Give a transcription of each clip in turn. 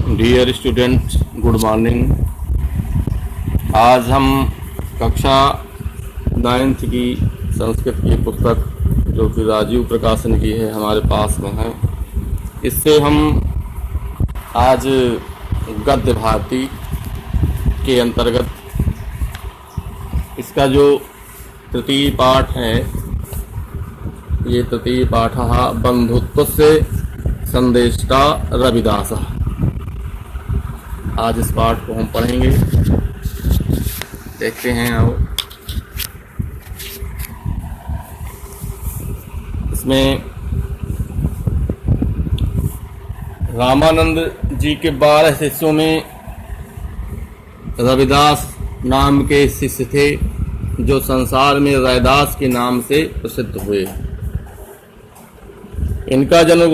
Dear student, good morning. आज हम कक्षा 9th की संस्कृत की पुस्तक जो कि राजीव प्रकाशन की है हमारे पास में है, इससे हम आज गद्य भारती के अंतर्गत इसका जो तृतीय पाठ है, ये तृतीय पाठ बंधुत्वस्य संदेष्टा रविदासः। आज इस पाठ को हम पढ़ेंगे। देखते हैं। आओ, इसमें रामानंद जी के 12 शिष्यों में रविदास नाम के शिष्य थे, जो संसार में रैदास के नाम से प्रसिद्ध हुए। इनका जन्म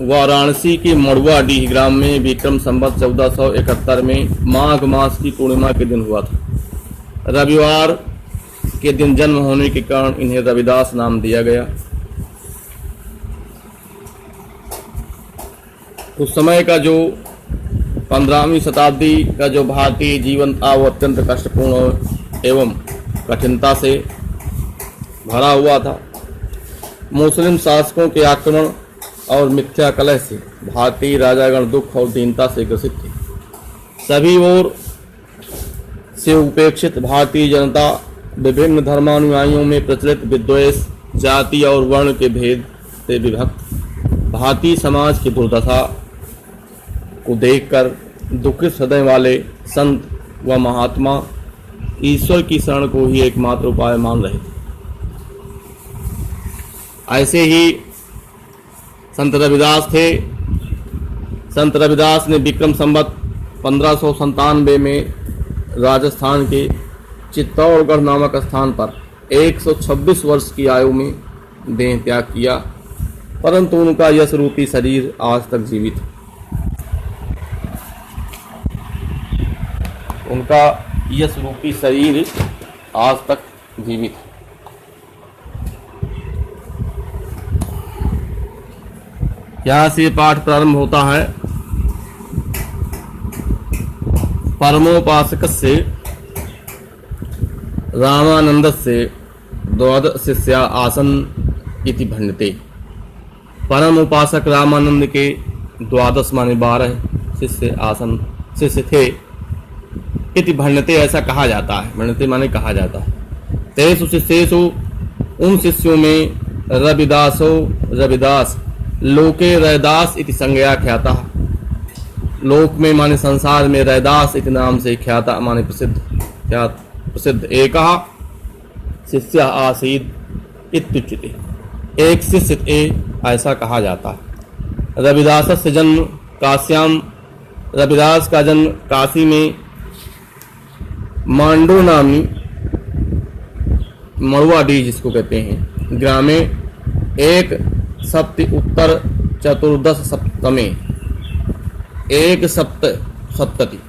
वाराणसी के मड़ुआडीह ग्राम में विक्रम संवत 1471 में माघ मास की पूर्णिमा के दिन हुआ था। रविवार के दिन जन्म होने के कारण इन्हें रविदास नाम दिया गया। उस समय का जो 15वीं शताब्दी का जो भारतीय जीवन था वो अत्यंत कष्टपूर्ण एवं कठिनता से भरा हुआ था। मुस्लिम शासकों के आक्रमण और मिथ्या कलह से भारतीय राजागण दुख और दीनता से ग्रसित थे। सभी ओर से उपेक्षित भारतीय जनता विभिन्न धर्मानुयायियों में प्रचलित विद्वेष, जाति और वर्ण के भेद से विभक्त भारतीय समाज की दुर्दशा को देखकर दुखित हृदय वाले संत व महात्मा ईश्वर की शरण को ही एकमात्र उपाय मान रहे थे। ऐसे ही संत रविदास थे। संत रविदास ने विक्रम संवत 1597 में राजस्थान के चित्तौड़गढ़ नामक स्थान पर 126 वर्ष की आयु में देह त्याग किया, परंतु उनका यश रूपी शरीर आज तक जीवित है। उनका यश रूपी शरीर आज तक जीवित है। यहाँ से पाठ प्रारंभ होता है। परमोपासकस्य रामानंदस्य 12 शिष्या आसन इति भण्यते। परम उपासक रामानंद के 12 माने 12 शिष्य थे। इति भण्यते ऐसा कहा जाता है। भण्यते माने कहा जाता है। तेषु शिष्येषु उन शिष्यों में रविदास लोके रैदास इति संज्ञा ख्याता। लोक में माने संसार में रैदास इति नाम से ख्याता माने प्रसिद्ध एकः शिष्य आसीत् इत्युच्यते। एक शिष्य थे ऐसा कहा जाता है। रविदास से जन्म काश्याम। रविदास का जन्म काशी में मांडो नामी मड़ुआडीह जिसको कहते हैं ग्राम में एक सप्ति उत्तर 14 सप्तमे एक सप्तति।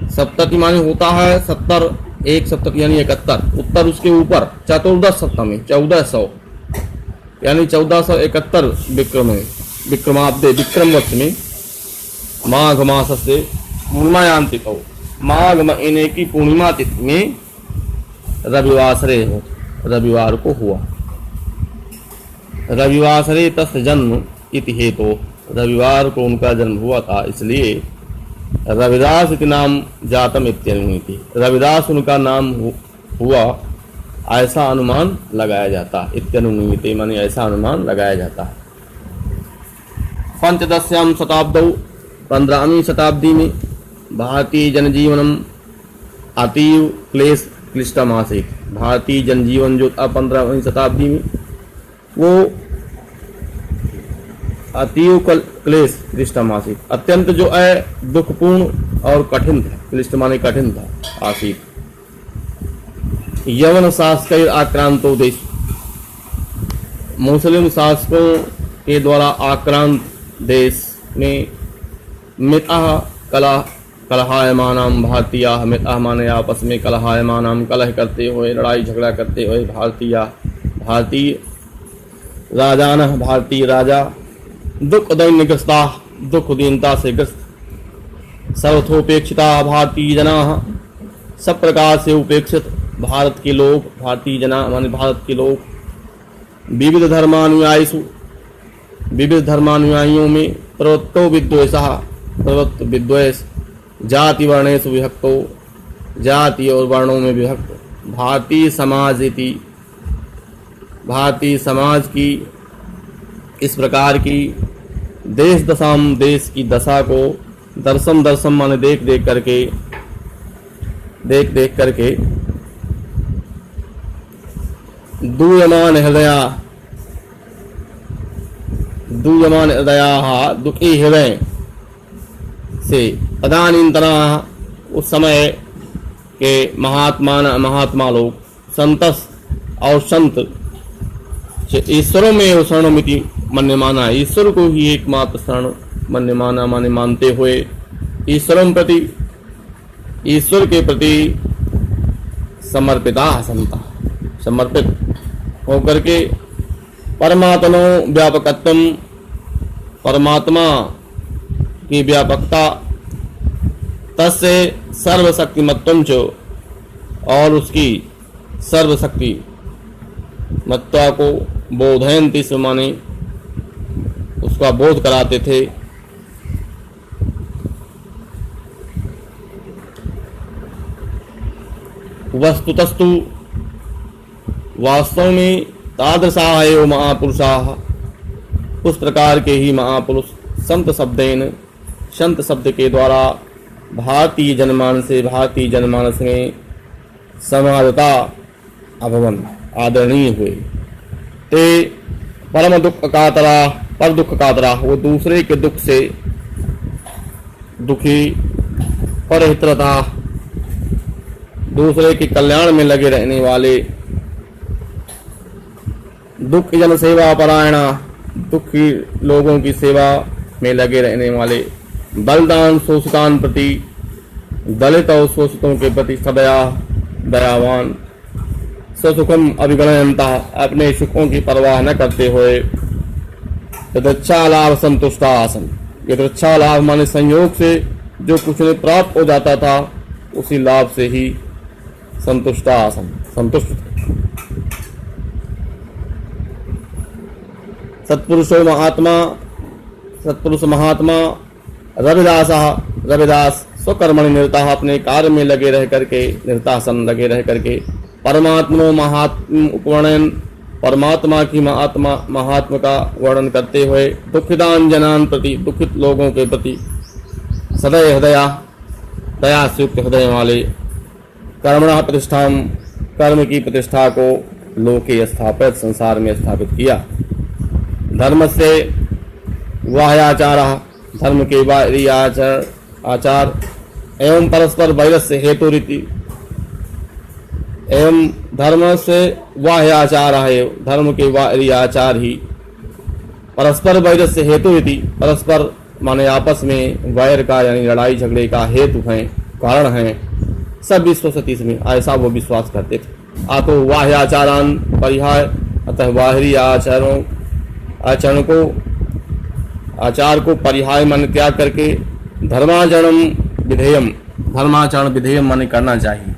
सप्तति माने होता है 70, एक सप्तति यानी 71। उत्तर उसके ऊपर 14 सप्तमी 1400 यानी 1471 विक्रमाब्दे विक्रमवत में माघ मास से पूर्णिमायां तिथौ। माघ महीने की पूर्णिमा तिथि में रविवार को हुआ। रविवासरे तस्य जन्म इति हेतु, रविवार को उनका जन्म हुआ था, इसलिए रविदास इति नाम जातम इत्यनुमिति। रविदास उनका नाम हुआ ऐसा अनुमान लगाया जाता है। इत्यनुमिति माने ऐसा अनुमान लगाया जाता है। पंचदश्यां शताब्दौ 15वीं शताब्दी में भारतीय जनजीवनम अतीव क्लिष्टम आसीत्। भारतीय जनजीवन जो था 15वीं शताब्दी में वो अतीव क्लिष्टम आसीत्, अत्यंत जो है दुखपूर्ण और कठिन था। क्लिष्ट माने कठिन था। आसीत् यवन शासक आक्रांतो देश। मुस्लिम शासकों के द्वारा आक्रांत देश में मितः कलहायमानाम भारतीयाः। मितः माने आपस में कलहायमानाम कलह करते हुए, लड़ाई झगड़ा करते हुए भारतीय राजान भारतीय राजा दुख दैन्यग्रस्ता दुख दीनता से ग्रस्त सर्वथोपेक्षिता भारतीय जनाः, सब प्रकार से उपेक्षित भारत के लोग, भारतीय जना माने भारत के लोग, विविध धर्मानुयायीषु, विविध धर्मानुयायियों में प्रवृत्तो विद्वेषः, प्रवृत्त विद्वेष, जाति वर्णेषु विभक्तो, जाति और वर्णों में विभक्त, भारतीय समाज इति, भारतीय समाज की इस प्रकार की देश दशाम, देश की दशा को दर्शम, दर्शम माने देख देख करके, देख देख करके दूयमान हृदया, दूयमान हृदया, दुखी हृदय से तदानींतना, उस समय के महात्मा लोग, संतस और संत, ईश्वरों में शरणमिति मन्यमाना, ईश्वर को ही एकमात्र शरण मन्यमाना माने मानते हुए, ईश्वरम प्रति, ईश्वर के प्रति समर्पिता संता, समर्पित होकर के परमात्मनो व्यापकत्वम, परमात्मा की व्यापकता, तस्य सर्वशक्तिमत्वम च, और उसकी सर्वशक्ति मत्ता को बोधयन्ति से माने उसका बोध कराते थे। वस्तुतस्तु, वास्तव में तादृशाः एव महापुरुषाः, उस प्रकार के ही महापुरुष संत शब्देन, संत शब्द के द्वारा भारतीय जनमानस में समाजता अभवन, आदरणीय हुए। ते परम दुख कातरा, पर दुख कातरा, वो दूसरे के दुख से दुखी, परहितरता, दूसरे के कल्याण में लगे रहने वाले, दुख जन सेवा परायणा, दुखी लोगों की सेवा में लगे रहने वाले, बलिदान शोषितान प्रति, दलित और शोषितों के प्रति सदया दयावान, स्वसुखम अभिगणयंता, अपने सुखों की परवाह न करते हुए, यदृच्छा लाभ संतुष्टा आसन, यदृच्छा लाभ माने संयोग से जो कुछ उन्हें प्राप्त हो जाता था उसी लाभ से ही संतुष्टा आसन, संतुष्ट थे। सत्पुरुषो महात्मा, सत्पुरुष महात्मा रविदास, रविदास स्वकर्मणि निरता, अपने कार्य में लगे रह करके, निरतासन लगे रह करके, परमात्मा महात्म उपवर्णन, परमात्मा की महात्मा का वर्णन करते हुए, दुखिदान जनान प्रति, दुखित लोगों के प्रति, सदैव हृदया, दया से युक्त हृदय वाले, कर्मणा प्रतिष्ठाम, कर्म की प्रतिष्ठा को लोके स्थापित, संसार में स्थापित किया। धर्म से वाह्याचार, धर्म के बाहरी आचार, एवं परस्पर वैरस्य हेतु रीति, एवं धर्म से वाह्य आचार है, धर्म के बाहरी आचार ही परस्पर वैरस्य हेतु रीति, परस्पर माने आपस में वैर का यानी लड़ाई झगड़े का हेतु है, कारण है, सब विश्वसति इसमें, ऐसा वो विश्वास करते थे। आतो वाह्य आचारान परिहाय, अतः बाहरी आचार को परिहाय माने त्याग करके, धर्माचरणम विधेयम, धर्माचरण विधेयम माने करना चाहिए।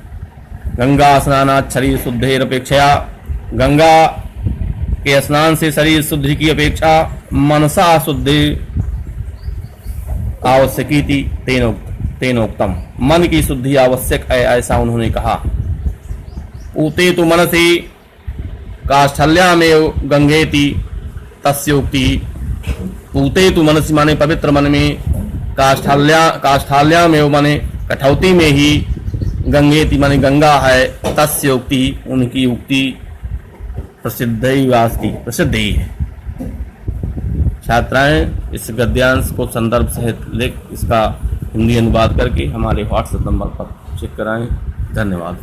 गंगा स्नानात् शरीर शुद्धेरपेक्षया, गंगा के स्नान से शरीर शुद्धि की अपेक्षा मनसा शुद्धि आवश्यकी तेनोक्तम, मन की शुद्धि आवश्यक है, ऐसा उन्होंने कहा। ऊते तो मनसी काष्ठल्यामेव गंगेति तस्योक्ति, ऊते तो मनसी माने पवित्र मन में, काष्ठाल्यामेव माने कठौती में ही, गंगेति माने गंगा है, तस्य उक्ति उनकी उक्ति, प्रसिद्ध ही है। छात्राएं इस गद्यांश को संदर्भ सहित लिख इसका हिंदी अनुवाद करके हमारे व्हाट्सएप नंबर पर चेक कराएं। धन्यवाद।